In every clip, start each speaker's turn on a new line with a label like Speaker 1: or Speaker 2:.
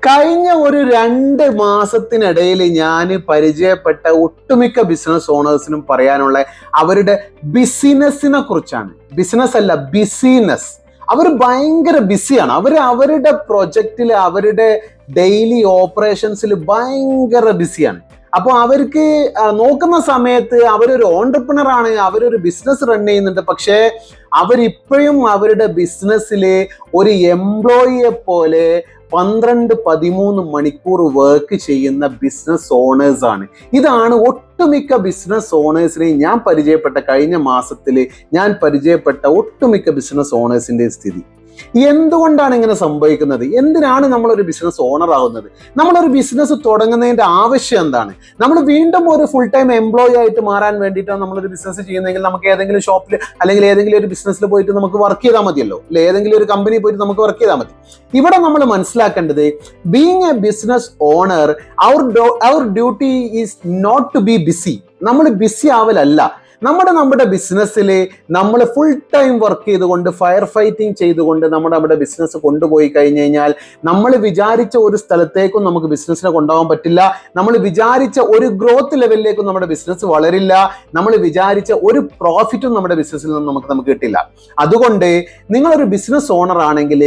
Speaker 1: കഴിഞ്ഞ ഒരു 2 മാസത്തിനിടയിൽ ഞാൻ പരിചയപ്പെട്ട ഒട്ടുമിക്ക ബിസിനസ് ഓണേഴ്സിനും പറയാനുള്ള അവരുടെ ബിസിനസ്സിനെ കുറിച്ചാണ്. ബിസിനസ് അല്ല, ബിസിനസ്. അവർ ഭയങ്കര ബിസിയാണ്. അവരുടെ പ്രൊജക്റ്റിൽ, അവരുടെ ഡെയിലി ഓപ്പറേഷൻസിൽ ഭയങ്കര ബിസിയാണ്. അപ്പോൾ അവർക്ക് നോക്കുന്ന സമയത്ത് അവരൊരു ഓൺടർപ്രണർ ആണ്, അവരൊരു ബിസിനസ് റൺ ചെയ്യുന്നുണ്ട്. പക്ഷേ അവരിപ്പോഴും അവരുടെ ബിസിനസ്സിൽ ഒരു എംപ്ലോയിയെ പോലെ 12-13 മണിക്കൂർ വർക്ക് ചെയ്യുന്ന ബിസിനസ് ഓണേഴ്സ് ആണ്. ഇതാണ് ഒട്ടുമിക്ക ബിസിനസ് ഓണേഴ്സിനെയും ഞാൻ പരിചയപ്പെട്ട, കഴിഞ്ഞ മാസത്തിൽ ഞാൻ പരിചയപ്പെട്ട ഒട്ടുമിക്ക ബിസിനസ് ഓണേഴ്സിന്റെ സ്ഥിതി. എന്തുകൊണ്ടാണ് ഇങ്ങനെ സംഭവിക്കുന്നത്? എന്തിനാണ് നമ്മളൊരു ബിസിനസ് ഓണർ ആവുന്നത്? നമ്മളൊരു ബിസിനസ് തുടങ്ങുന്നതിന്റെ ആവശ്യം എന്താണ്? നമ്മൾ വീണ്ടും ഒരു ഫുൾ ടൈം എംപ്ലോയി ആയിട്ട് മാറാൻ വേണ്ടിയിട്ടാണ് നമ്മളൊരു ബിസിനസ് ചെയ്യുന്നതെങ്കിൽ നമുക്ക് ഏതെങ്കിലും ഷോപ്പിൽ അല്ലെങ്കിൽ ഏതെങ്കിലും ഒരു ബിസിനസ്സിൽ പോയിട്ട് നമുക്ക് വർക്ക് ചെയ്താൽ മതിയല്ലോ, അല്ലെ? ഏതെങ്കിലും ഒരു കമ്പനി പോയിട്ട് നമുക്ക് വർക്ക് ചെയ്താൽ മതി. ഇവിടെ നമ്മൾ മനസ്സിലാക്കേണ്ടത്, being a business owner, our duty is not to be busy. നമ്മൾ ബിസി ആവലല്ല. നമ്മുടെ ബിസിനസ്സിൽ നമ്മൾ ഫുൾ ടൈം വർക്ക് ചെയ്തുകൊണ്ട്, ഫയർ ഫൈറ്റിംഗ് ചെയ്തുകൊണ്ട് നമ്മുടെ ബിസിനസ് കൊണ്ടുപോയി കഴിഞ്ഞു കഴിഞ്ഞാൽ നമ്മൾ വിചാരിച്ച ഒരു സ്ഥലത്തേക്കും നമുക്ക് ബിസിനസ്സിനെ കൊണ്ടുപോകാൻ പറ്റില്ല. നമ്മൾ വിചാരിച്ച ഒരു ഗ്രോത്ത് ലെവലിലേക്കും നമ്മുടെ ബിസിനസ് വളരില്ല. നമ്മൾ വിചാരിച്ച ഒരു പ്രോഫിറ്റും നമ്മുടെ ബിസിനസ്സിൽ നിന്ന് നമുക്ക് കിട്ടില്ല. അതുകൊണ്ട് നിങ്ങളൊരു ബിസിനസ് ഓണർ ആണെങ്കിൽ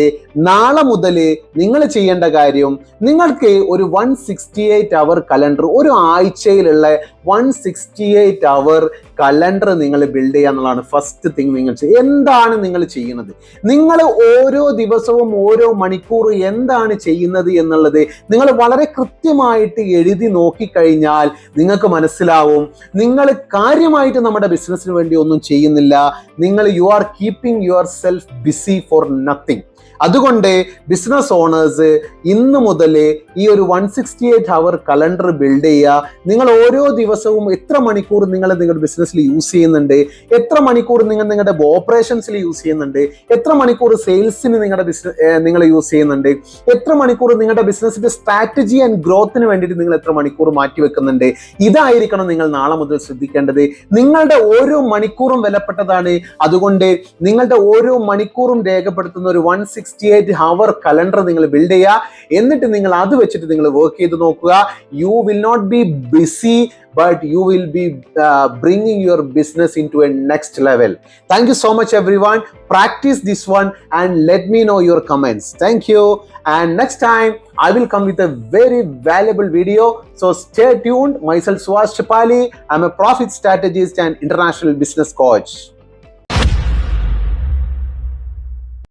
Speaker 1: നാളെ മുതൽ നിങ്ങൾ ചെയ്യേണ്ട കാര്യം, നിങ്ങൾക്ക് ഒരു 168 അവർ കലണ്ടർ, ഒരു ആഴ്ചയിലുള്ള 168 അവർ കലണ്ടർ നിങ്ങൾ ബിൽഡ് ചെയ്യുക എന്നുള്ളതാണ് ഫസ്റ്റ് തിങ്. നിങ്ങൾ എന്താണ് നിങ്ങൾ ചെയ്യുന്നത്? നിങ്ങൾ ഓരോ ദിവസവും ഓരോ മണിക്കൂർ എന്താണ് ചെയ്യുന്നത് എന്നുള്ളത് നിങ്ങൾ വളരെ കൃത്യമായിട്ട് എഴുതി നോക്കിക്കഴിഞ്ഞാൽ നിങ്ങൾക്ക് മനസ്സിലാവും, നിങ്ങൾ കാര്യമായിട്ട് നമ്മുടെ ബിസിനസ്സിന് വേണ്ടി ഒന്നും ചെയ്യുന്നില്ല. You are keeping yourself busy for nothing. അതുകൊണ്ട് ബിസിനസ് ഓണേഴ്സ് ഇന്ന് മുതൽ ഈ ഒരു 168 അവർ കലണ്ടർ ബിൽഡ് ചെയ്യുക. നിങ്ങൾ ഓരോ ദിവസവും എത്ര മണിക്കൂർ നിങ്ങൾ നിങ്ങളുടെ ബിസിനസ്സിൽ യൂസ് ചെയ്യുന്നുണ്ട്, എത്ര മണിക്കൂർ നിങ്ങളുടെ ഓപ്പറേഷൻസിൽ യൂസ് ചെയ്യുന്നുണ്ട്, എത്ര മണിക്കൂർ സെയിൽസിന് നിങ്ങൾ യൂസ് ചെയ്യുന്നുണ്ട്, എത്ര മണിക്കൂർ നിങ്ങളുടെ ബിസിനസ്സിന്റെ സ്ട്രാറ്റജി ആൻഡ് ഗ്രോത്തിന് വേണ്ടിയിട്ട് നിങ്ങൾ എത്ര മണിക്കൂർ മാറ്റി വെക്കുന്നുണ്ട്. ഇതായിരിക്കണം നിങ്ങൾ നാളെ മുതൽ ശ്രദ്ധിക്കേണ്ടത്. നിങ്ങളുടെ ഓരോ മണിക്കൂറും വിലപ്പെട്ടതാണ്. അതുകൊണ്ട് നിങ്ങളുടെ ഓരോ മണിക്കൂറും രേഖപ്പെടുത്തുന്ന ഒരു 168 അവർ കലണ്ടർ നിങ്ങൾ ബിൽഡ് ചെയ്യുക. എന്നിട്ട് നിങ്ങൾ അത് വെച്ചിട്ട് നിങ്ങൾ വർക്ക് ചെയ്ത് നോക്കുക. You will not be busy, but you will be bringing your business into a next level. Thank you so much everyone. Practice this one and let me know your comments. Thank you, and next time I will come with a very valuable video, so stay tuned. Myself Suhas Chapali. I'm a profit strategist and international business coach.